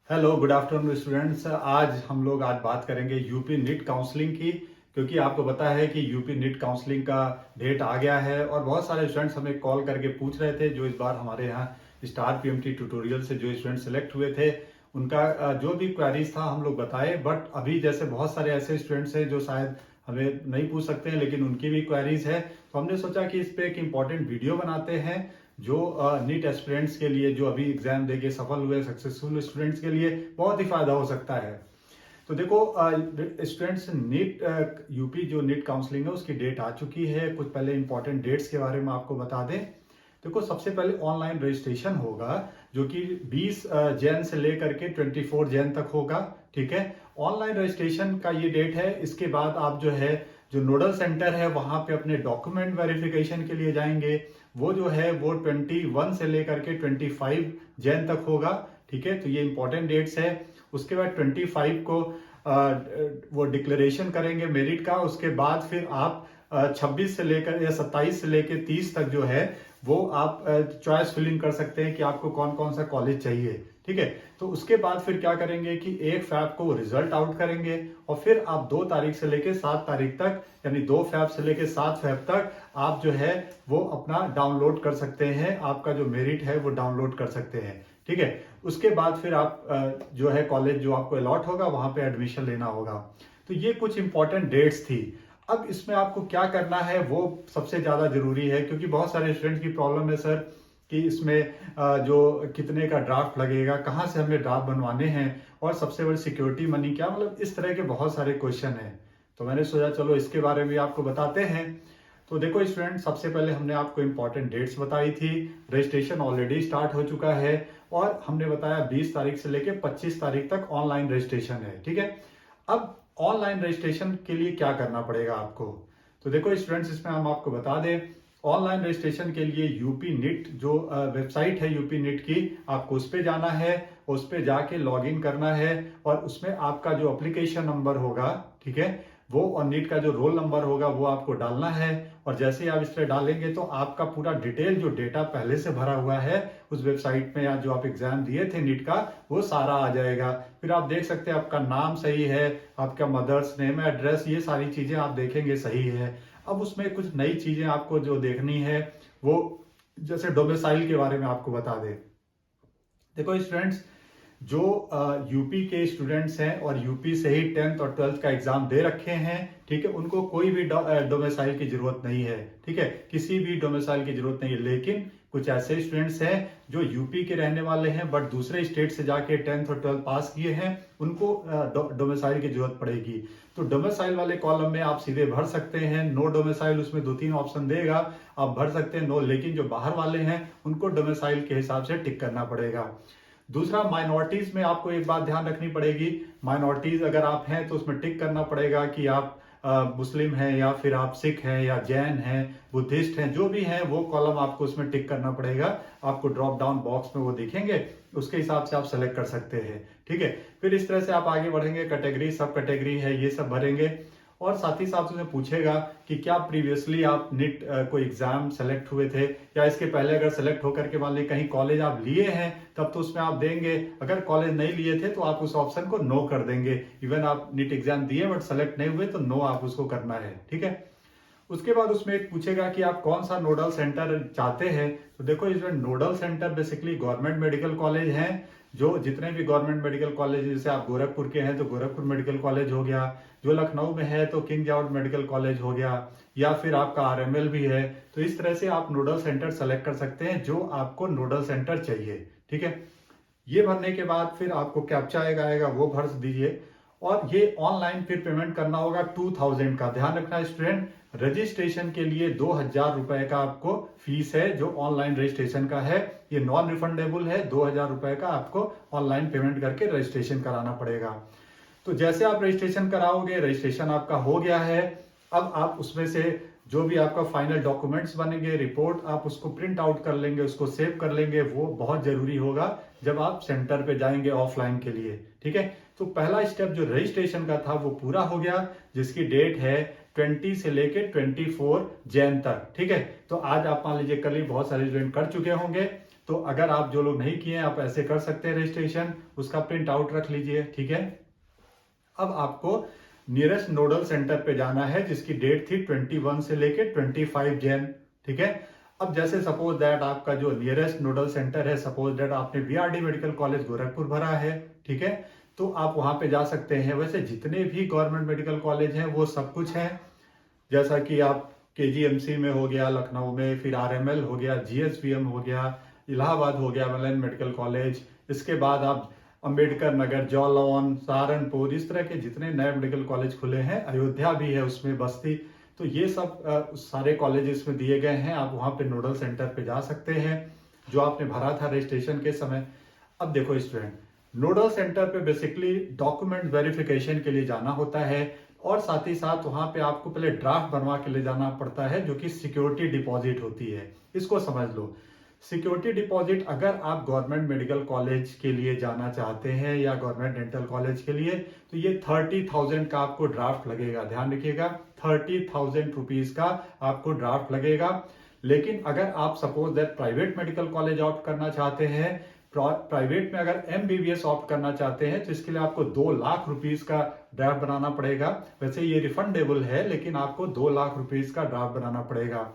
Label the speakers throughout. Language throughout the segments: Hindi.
Speaker 1: Hello good afternoon students. आज बात करेंगे यूपी नीट काउंसलिंग की, क्योंकि आपको पता है कि यूपी नीट काउंसलिंग का डेट आ गया है और बहुत सारे स्टूडेंट्स हमें कॉल करके पूछ रहे थे। जो इस बार हमारे यहाँ स्टार पीएमटी ट्यूटोरियल से जो स्टूडेंट सेलेक्ट हुए थे उनका जो भी क्वेरीज था हम लोग बताए। बट अभी जैसे बहुत सारे ऐसे स्टूडेंट्स हैं जो शायद हमें नहीं पूछ सकते हैं, लेकिन उनकी भी क्वेरीज है, तो हमने सोचा कि इस पे एक इम्पॉर्टेंट वीडियो बनाते हैं जो नीट एस्पिरेंट्स के लिए, जो अभी एग्जाम देके सफल हुए सक्सेसफुल स्टूडेंट्स के लिए बहुत ही फायदा हो सकता है। तो देखो स्टूडेंट्स, नीट यूपी जो नीट काउंसलिंग है उसकी डेट आ चुकी है। कुछ पहले इंपॉर्टेंट डेट्स के बारे में आपको बता दें। देखो, सबसे पहले ऑनलाइन रजिस्ट्रेशन होगा जो कि 20 जैन से लेकर के 24 जैन तक होगा। ठीक है, ऑनलाइन रजिस्ट्रेशन का ये डेट है। इसके बाद आप जो है जो नोडल सेंटर है वहां पे अपने डॉक्यूमेंट वेरिफिकेशन के लिए जाएंगे। वो जो है वो 21 से लेकर के 25 जैन तक होगा। ठीक है, तो ये इंपॉर्टेंट डेट्स है। उसके बाद 25 को वो डिक्लेरेशन करेंगे मेरिट का। उसके बाद फिर आप 26 से लेकर या 27 से लेकर 30 तक जो है वो आप चॉइस फिलिंग कर सकते हैं कि आपको कौन कौन सा कॉलेज चाहिए। ठीक है, तो उसके बाद फिर क्या करेंगे कि 1 फैब को रिजल्ट आउट करेंगे और फिर आप 2 तारीख से लेकर 7 तारीख तक, यानी 2 फैब से लेकर 7 फैब तक आप जो है वो अपना डाउनलोड कर सकते हैं। आपका जो मेरिट है वो डाउनलोड कर सकते हैं। ठीक है, उसके बाद फिर आप जो है कॉलेज जो आपको अलॉट होगा वहां पे एडमिशन लेना होगा। तो ये कुछ इंपॉर्टेंट डेट्स थी। अब इसमें आपको क्या करना है वो सबसे ज्यादा जरूरी है, क्योंकि बहुत सारे स्टूडेंट की प्रॉब्लम है सर कि इसमें जो कितने का ड्राफ्ट लगेगा, कहाँ से हमें ड्राफ्ट बनवाने हैं, और सबसे बड़ी सिक्योरिटी मनी क्या, मतलब इस तरह के बहुत सारे क्वेश्चन हैं। तो मैंने सोचा चलो इसके बारे में आपको बताते हैं। तो देखो स्टूडेंट, सबसे पहले हमने आपको इंपॉर्टेंट डेट्स बताई थी। रजिस्ट्रेशन ऑलरेडी स्टार्ट हो चुका है और हमने बताया 20 तारीख से लेकर 25 तारीख तक ऑनलाइन रजिस्ट्रेशन है। ठीक है, अब ऑनलाइन रजिस्ट्रेशन के लिए क्या करना पड़ेगा आपको। तो देखो स्टूडेंट्स, इसमें हम आपको बता दें, ऑनलाइन रजिस्ट्रेशन के लिए यूपी नीट जो वेबसाइट है यूपी नीट की, आपको उस पर जाना है, उस पर जाके लॉग इन करना है और उसमें आपका जो एप्लीकेशन नंबर होगा, ठीक है, वो और नीट का जो रोल नंबर होगा वो आपको डालना है। और जैसे ही आप इस पर डालेंगे तो आपका पूरा डिटेल जो डेटा पहले से भरा हुआ है उस वेबसाइट में, या जो आप एग्जाम दिए थे नीट का, वो सारा आ जाएगा। फिर आप देख सकते हैं आपका नाम सही है, आपका मदर्स नेम, एड्रेस, ये सारी चीजें आप देखेंगे सही है। अब उसमें कुछ नई चीजें आपको जो देखनी है वो, जैसे डोमिसाइल के बारे में आपको बता दें। देखो स्टूडेंट्स, जो यूपी के स्टूडेंट्स हैं और यूपी से ही 10th और 12th का एग्जाम दे रखे हैं, ठीक है, उनको कोई भी डोमिसाइल की जरूरत नहीं है। ठीक है, किसी भी डोमिसाइल की जरूरत नहीं है। लेकिन कुछ ऐसे स्टूडेंट्स हैं जो यूपी के रहने वाले हैं बट दूसरे स्टेट से जाके 10th और 12th पास किए हैं, उनको डोमिसाइल की जरूरत पड़ेगी। तो डोमिसाइल वाले कॉलम में आप सीधे भर सकते हैं नो डोमिसाइल, उसमें 2-3 ऑप्शन देगा, आप भर सकते हैं नो। लेकिन जो बाहर वाले हैं उनको डोमिसाइल के हिसाब से टिक करना पड़ेगा। दूसरा, माइनॉरिटीज में आपको एक बात ध्यान रखनी पड़ेगी। माइनॉरिटीज अगर आप हैं तो उसमें टिक करना पड़ेगा कि आप मुस्लिम हैं या फिर आप सिख हैं या जैन हैं, बुद्धिस्ट हैं, जो भी हैं वो कॉलम आपको उसमें टिक करना पड़ेगा। आपको ड्रॉप डाउन बॉक्स में वो दिखेंगे, उसके हिसाब से आप सेलेक्ट कर सकते हैं। ठीक है, फिर इस तरह से आप आगे बढ़ेंगे, कैटेगरी सब कैटेगरी है ये सब भरेंगे। और साथ ही साथ उसमें पूछेगा कि क्या प्रीवियसली आप नीट कोई एग्जाम सेलेक्ट हुए थे, या इसके पहले अगर सेलेक्ट होकर के मान लीजिए कहीं कॉलेज आप लिए हैं तब तो उसमें आप देंगे। अगर कॉलेज नहीं लिए थे तो आप उस ऑप्शन को नो कर देंगे। इवन आप नीट एग्जाम दिए बट सेलेक्ट नहीं हुए तो नो आप उसको करना है। ठीक है, उसके बाद उसमें एक पूछेगा कि आप कौन सा नोडल सेंटर चाहते हैं। तो देखो इसमें nodal centre basically government medical college हैं। जो जितने भी गवर्नमेंट मेडिकल कॉलेज, जैसे आप गोरखपुर के हैं तो गोरखपुर मेडिकल कॉलेज हो गया, जो लखनऊ में है तो किंग जॉर्ज मेडिकल कॉलेज हो गया, या फिर आपका आरएमएल भी है। तो इस तरह से आप नोडल सेंटर सेलेक्ट कर सकते हैं जो आपको नोडल सेंटर चाहिए। ठीक है, ये भरने के बाद फिर आपको कैप्चा आएगा वो भर दीजिए और ये ऑनलाइन फिर पेमेंट करना होगा 2000 का। ध्यान रखना स्टूडेंट, रजिस्ट्रेशन के लिए 2000 रुपए का आपको फीस है जो ऑनलाइन रजिस्ट्रेशन का है। ये नॉन रिफंडेबल है, 2000 रुपए का आपको ऑनलाइन पेमेंट करके रजिस्ट्रेशन कराना पड़ेगा। तो जैसे आप रजिस्ट्रेशन कराओगे, रजिस्ट्रेशन आपका हो गया है। अब आप उसमें से जो भी आपका फाइनल डॉक्यूमेंट्स बनेंगे, रिपोर्ट, आप उसको प्रिंट आउट कर लेंगे, उसको सेव कर लेंगे। वो बहुत जरूरी होगा जब आप सेंटर पे जाएंगे ऑफलाइन के लिए। ठीक है, तो पहला स्टेप जो रजिस्ट्रेशन का था वो पूरा हो गया, जिसकी डेट है 20 से लेके 24 जैन तक। ठीक है, तो आज आप मान लीजिए कल ही बहुत सारे स्टूडेंट कर चुके होंगे। तो अगर आप जो लोग नहीं किए हैं आप ऐसे कर सकते हैं रजिस्ट्रेशन, उसका प्रिंट आउट रख लीजिए, ठीक है। अब आपको नियरेस्ट नोडल सेंटर पे जाना है जिसकी डेट थी 21 से लेके 25 जैन, ठीक है। अब जैसे सपोज दैट आपका जो नियरेस्ट नोडल सेंटर है, सपोज दैट आपने बीआरडी मेडिकल कॉलेज गोरखपुर भरा है, ठीक है, तो आप वहां पे जा सकते हैं। वैसे जितने भी गवर्नमेंट मेडिकल कॉलेज हैं वो सब कुछ हैं, जैसा कि आप केजीएमसी में हो गया लखनऊ में, फिर आरएमएल हो गया, जीएसवीएम हो गया, इलाहाबाद हो गया मलयन मेडिकल कॉलेज, इसके बाद आप अंबेडकर नगर, जालौन, सहारनपुर, इस तरह के जितने नए मेडिकल कॉलेज खुले हैं, अयोध्या भी है उसमें, बस्ती, तो ये सब सारे कॉलेज इसमें दिए गए हैं। आप वहां पे नोडल सेंटर पे जा सकते हैं जो आपने भरा था रजिस्ट्रेशन के समय। अब देखो स्टूडेंट, नोडल सेंटर पे बेसिकली डॉक्यूमेंट वेरिफिकेशन के लिए जाना होता है और साथ ही साथ वहां पे आपको पहले ड्राफ्ट बनवा के ले जाना पड़ता है जो कि सिक्योरिटी डिपॉजिट होती है। इसको समझ लो, सिक्योरिटी डिपॉजिट अगर आप गवर्नमेंट मेडिकल कॉलेज के लिए जाना चाहते हैं या गवर्नमेंट डेंटल कॉलेज के लिए, तो ये 30,000 का आपको ड्राफ्ट लगेगा। ध्यान रखिएगा, 30,000 रुपीज का आपको ड्राफ्ट लगेगा। लेकिन अगर आप suppose that private medical college opt करना चाहते हैं, प्राइवेट में अगर एमबीबीएस ऑप्ट करना चाहते हैं, तो इसके लिए आपको 2 लाख रुपीज का ड्राफ्ट बनाना पड़ेगा। वैसे ये रिफंडेबल है लेकिन आपको 2 लाख रुपीज का ड्राफ्ट बनाना पड़ेगा।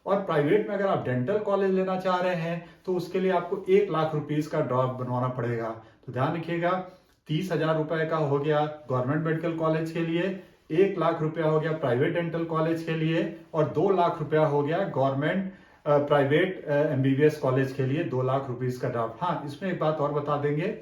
Speaker 1: और प्राइवेट में अगर आप डेंटल कॉलेज लेना चाह रहे हैं तो उसके लिए आपको 1 लाख रुपीज का ड्राफ्ट बनवाना पड़ेगा। तो ध्यान रखिएगा, 30,000 रुपए का हो गया गवर्नमेंट मेडिकल कॉलेज के लिए, 1 लाख रुपया हो गया प्राइवेट डेंटल कॉलेज के लिए, और 2 लाख रुपया हो गया गवर्नमेंट प्राइवेट एमबीबीएस कॉलेज के लिए, 2 लाख रुपीज का ड्राफ्ट। हाँ, इसमें एक बात और बता देंगे,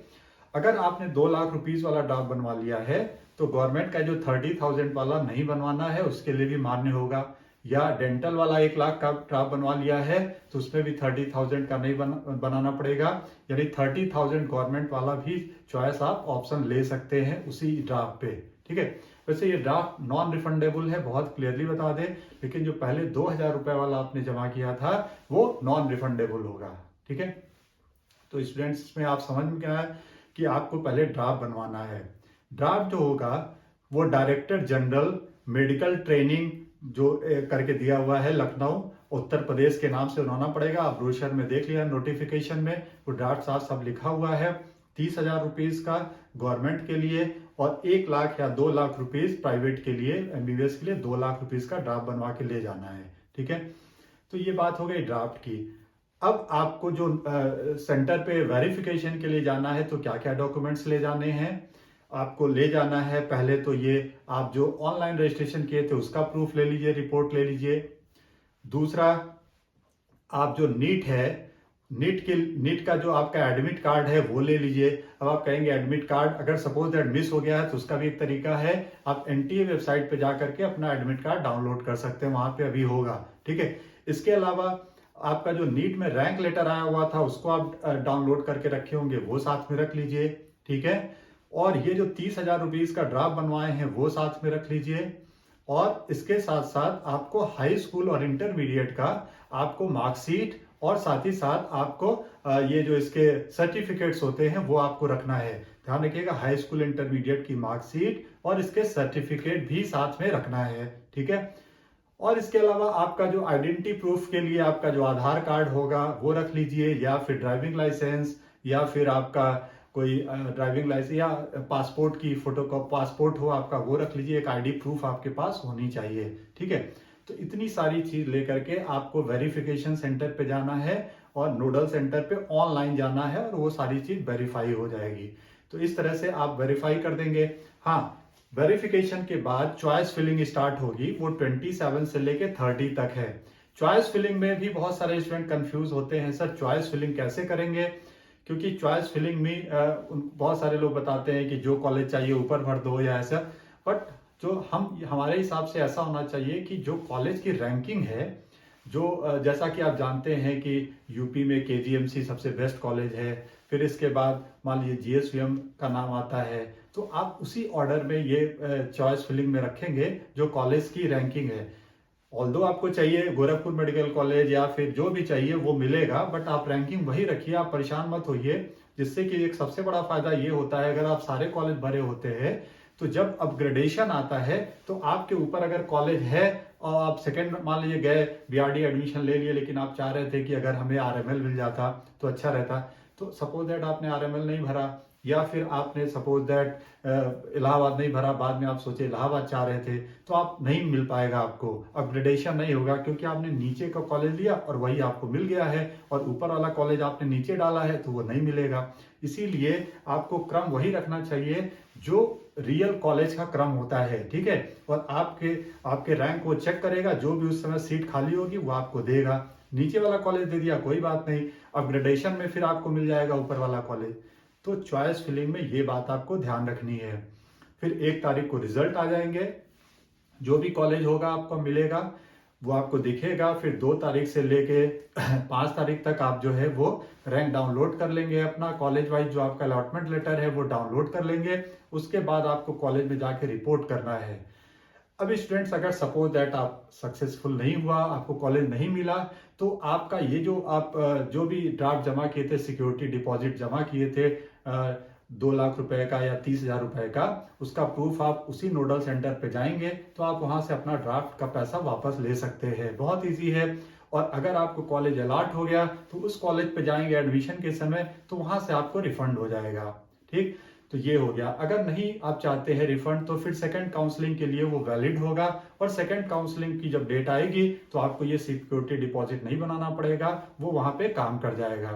Speaker 1: अगर आपने 2 लाख रुपीज वाला ड्राफ्ट बनवा लिया है तो गवर्नमेंट का जो 30,000 वाला नहीं बनवाना है उसके लिए भी मान्य होगा। या डेंटल वाला 1 लाख का ड्राफ्ट बनवा लिया है तो उसमें भी 30,000 का नहीं बनाना पड़ेगा। यानी 30,000 गवर्नमेंट वाला भी चॉइस आप ऑप्शन ले सकते हैं उसी ड्राफ्ट पे, ठीक है। वैसे ये ड्राफ्ट नॉन रिफंडेबल है, बहुत क्लियरली बता दें, लेकिन जो पहले 2,000 रुपए वाला आपने जमा किया था वो नॉन रिफंडेबल होगा, ठीक है। तो स्टूडेंट्स, इसमें आप समझ में क्या है कि आपको पहले ड्राफ्ट बनवाना है। ड्राफ्ट जो होगा वो डायरेक्टर जनरल मेडिकल ट्रेनिंग जो करके दिया हुआ है लखनऊ उत्तर प्रदेश के नाम से बनाना पड़ेगा। आप ब्रोशर में देख लिया, नोटिफिकेशन में वो ड्राफ्ट साथ सब लिखा हुआ है। 30,000 रुपीज का गवर्नमेंट के लिए और 1 लाख या 2 लाख रुपीज प्राइवेट के लिए, एमबीबीएस के लिए 2 लाख रुपीज का ड्राफ्ट बनवा के ले जाना है, ठीक है। तो ये बात हो गई ड्राफ्ट की। अब आपको जो सेंटर पे वेरिफिकेशन के लिए जाना है तो क्या क्या डॉक्यूमेंट्स ले जाने हैं, आपको ले जाना है। पहले तो ये आप जो ऑनलाइन रजिस्ट्रेशन किए थे उसका प्रूफ ले लीजिए, रिपोर्ट ले लीजिए। दूसरा, आप जो नीट है, नीट का जो आपका एडमिट कार्ड है वो ले लीजिए। अब आप कहेंगे एडमिट कार्ड अगर सपोज दैट मिस हो गया है तो उसका भी एक तरीका है, आप एनटीए वेबसाइट पे जा करके अपना एडमिट कार्ड डाउनलोड कर सकते हैं, वहां पे अभी होगा, ठीक है। इसके अलावा आपका जो नीट में रैंक लेटर आया हुआ था उसको आप डाउनलोड करके रखे होंगे, वो साथ में रख लीजिए, ठीक है। और ये जो 30,000 रुपीज का ड्राफ्ट बनवाए हैं वो साथ में रख लीजिए। और इसके साथ साथ आपको हाई स्कूल और इंटरमीडिएट का आपको मार्कशीट और साथ ही साथ आपको ये जो इसके सर्टिफिकेट्स होते हैं वो आपको रखना है। ध्यान रखिएगा, हाई स्कूल इंटरमीडिएट की मार्कशीट और इसके सर्टिफिकेट भी साथ में रखना है, ठीक है। और इसके अलावा आपका जो आइडेंटिटी प्रूफ के लिए आपका जो आधार कार्ड होगा वो रख लीजिए, या फिर ड्राइविंग लाइसेंस, या फिर आपका कोई ड्राइविंग लाइसेंस या पासपोर्ट की फोटो का पासपोर्ट हो आपका वो रख लीजिए। एक आईडी प्रूफ आपके पास होनी चाहिए, ठीक है। तो इतनी सारी चीज लेकर के आपको वेरिफिकेशन सेंटर पे जाना है और नोडल सेंटर पे ऑनलाइन जाना है और वो सारी चीज वेरीफाई हो जाएगी। तो इस तरह से आप वेरीफाई कर देंगे। हाँ, वेरिफिकेशन के बाद चॉइस फिलिंग स्टार्ट होगी, वो 27 से लेके 30 तक है। चॉइस फिलिंग में भी बहुत सारे स्टूडेंट कंफ्यूज होते हैं, सर चॉइस फिलिंग कैसे करेंगे, क्योंकि चॉइस फिलिंग में बहुत सारे लोग बताते हैं कि जो कॉलेज चाहिए ऊपर भर दो या ऐसा, बट जो हमारे हिसाब से ऐसा होना चाहिए कि जो कॉलेज की रैंकिंग है, जो जैसा कि आप जानते हैं कि यूपी में केजीएमसी सबसे बेस्ट कॉलेज है, फिर इसके बाद मान लीजिए जीएसवीएम का नाम आता है, तो आप उसी ऑर्डर में ये चॉइस फिलिंग में रखेंगे जो कॉलेज की रैंकिंग है। ऑल्दो आपको चाहिए गोरखपुर मेडिकल कॉलेज या फिर जो भी चाहिए वो मिलेगा, बट आप रैंकिंग वही रखिए, आप परेशान मत होइए। जिससे कि एक सबसे बड़ा फायदा ये होता है, अगर आप सारे कॉलेज भरे होते हैं तो जब अपग्रेडेशन आता है तो आपके ऊपर अगर कॉलेज है और आप सेकंड मान लीजिए गए बीआरडी एडमिशन ले लिए, लेकिन आप चाह रहे थे कि अगर हमें आरएमएल मिल जाता तो अच्छा रहता। तो सपोज दैट आपने आरएमएल नहीं भरा, या फिर आपने सपोज दैट इलाहाबाद नहीं भरा, बाद में आप सोचे इलाहाबाद चाह रहे थे, तो आप नहीं मिल पाएगा, आपको अपग्रेडेशन नहीं होगा, क्योंकि आपने नीचे का कॉलेज लिया और वही आपको मिल गया है, और ऊपर वाला कॉलेज आपने नीचे डाला है तो वो नहीं मिलेगा। इसीलिए आपको क्रम वही रखना चाहिए जो रियल कॉलेज का क्रम होता है, ठीक है। और आपके आपके रैंक को चेक करेगा, जो भी उस समय सीट खाली होगी वो आपको देगा। नीचे वाला कॉलेज दे दिया कोई बात नहीं, अपग्रेडेशन में फिर आपको मिल जाएगा ऊपर वाला कॉलेज। तो चॉइस फिलिंग में ये बात आपको ध्यान रखनी है। फिर 1 तारीख को रिजल्ट आ जाएंगे, जो भी कॉलेज होगा आपको मिलेगा वो आपको दिखेगा। फिर 2 तारीख से लेके 5 तारीख तक आप जो है वो रैंक डाउनलोड कर लेंगे, अपना कॉलेज वाइज जो आपका अलॉटमेंट लेटर है वो डाउनलोड कर लेंगे। उसके बाद आपको कॉलेज में जाके रिपोर्ट करना है। अब स्टूडेंट्स, अगर सपोज दैट आप सक्सेसफुल नहीं हुआ, आपको कॉलेज नहीं मिला, तो आपका ये जो आप जो भी ड्राफ्ट जमा किए थे, सिक्योरिटी डिपॉजिट जमा किए थे 2 लाख रुपए का या 30,000 रुपए का, उसका प्रूफ आप उसी नोडल सेंटर पे जाएंगे तो आप वहां से अपना ड्राफ्ट का पैसा वापस ले सकते हैं। बहुत ईजी है। और अगर आपको कॉलेज अलॉट हो गया तो उस कॉलेज पे जाएंगे एडमिशन के समय, तो वहां से आपको रिफंड हो जाएगा। ठीक, तो ये हो गया। अगर नहीं आप चाहते हैं रिफंड, तो फिर सेकंड काउंसलिंग के लिए वो वैलिड होगा, और सेकंड काउंसलिंग की जब डेट आएगी तो आपको ये सिक्योरिटी डिपॉजिट नहीं बनाना पड़ेगा, वो वहां पे काम कर जाएगा।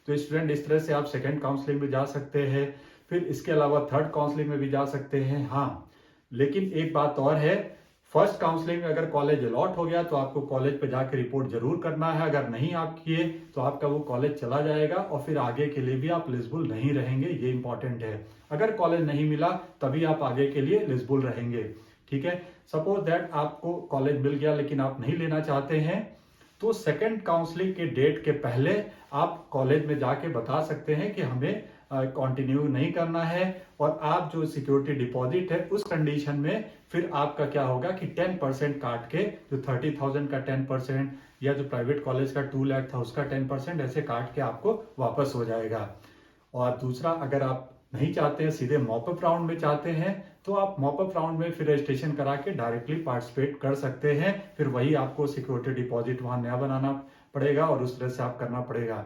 Speaker 1: तो स्टूडेंट, इस तरह से आप सेकंड काउंसलिंग में जा सकते हैं। फिर इसके अलावा थर्ड काउंसलिंग में भी जा सकते हैं। हाँ, लेकिन एक बात और है, फर्स्ट काउंसलिंग में अगर कॉलेज अलॉट हो गया तो आपको कॉलेज पे जाकर रिपोर्ट जरूर करना है। अगर नहीं आप किए तो आपका वो कॉलेज चला जाएगा, और फिर आगे के लिए भी आप एलिजिबल नहीं रहेंगे, ये इंपॉर्टेंट है। अगर कॉलेज नहीं मिला तभी आप आगे के लिए एलिजिबल रहेंगे, ठीक है। सपोज दैट आपको कॉलेज मिल गया लेकिन आप नहीं लेना चाहते हैं, तो सेकंड काउंसलिंग के डेट के पहले आप कॉलेज में जाके बता सकते हैं कि हमें कंटिन्यू नहीं करना है, और आप जो सिक्योरिटी डिपॉजिट है उस कंडीशन में फिर आपका क्या होगा कि 10% काट के, जो 30,000 का 10% या जो प्राइवेट कॉलेज का 2 लाख था उसका 10% ऐसे काट के आपको वापस हो जाएगा। और दूसरा, अगर आप नहीं चाहते हैं, सीधे मॉपअप राउंड में चाहते हैं, तो आप मॉपअप राउंड में फिर रजिस्ट्रेशन करा के डायरेक्टली पार्टिसिपेट कर सकते हैं। फिर वही आपको सिक्योरिटी डिपॉजिट वहां नया बनाना पड़ेगा और उस तरह से आप करना पड़ेगा।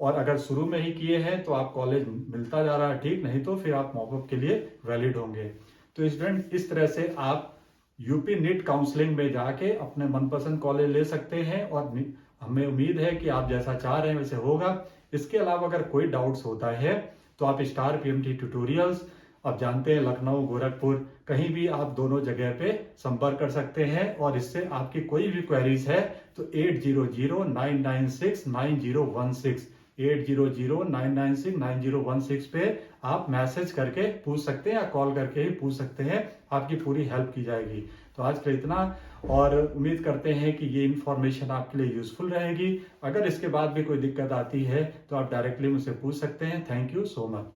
Speaker 1: और अगर शुरू में ही किए हैं तो आप कॉलेज मिलता जा रहा है, ठीक, नहीं तो फिर आप मॉपअप के लिए वैलिड होंगे। तो स्टूडेंट, इस तरह से आप यूपी नीट काउंसलिंग में जाके अपने मनपसंद कॉलेज ले सकते हैं, और हमें उम्मीद है कि आप जैसा चाह रहे हैं वैसे होगा। इसके अलावा अगर कोई डाउट्स होता है तो आप स्टार पीएमटी ट्यूटोरियल्स, आप जानते हैं लखनऊ, गोरखपुर, कहीं भी आप दोनों जगह पे संपर्क कर सकते हैं। और इससे आपकी कोई भी क्वेरीज है तो 8009969016 8009969016 पे आप मैसेज करके पूछ सकते हैं, या कॉल करके ही पूछ सकते हैं, आपकी पूरी हेल्प की जाएगी। तो आज के लिए इतना, और उम्मीद करते हैं कि ये इन्फॉर्मेशन आपके लिए यूजफुल रहेगी। अगर इसके बाद भी कोई दिक्कत आती है तो आप डायरेक्टली मुझसे पूछ सकते हैं। Thank you so much.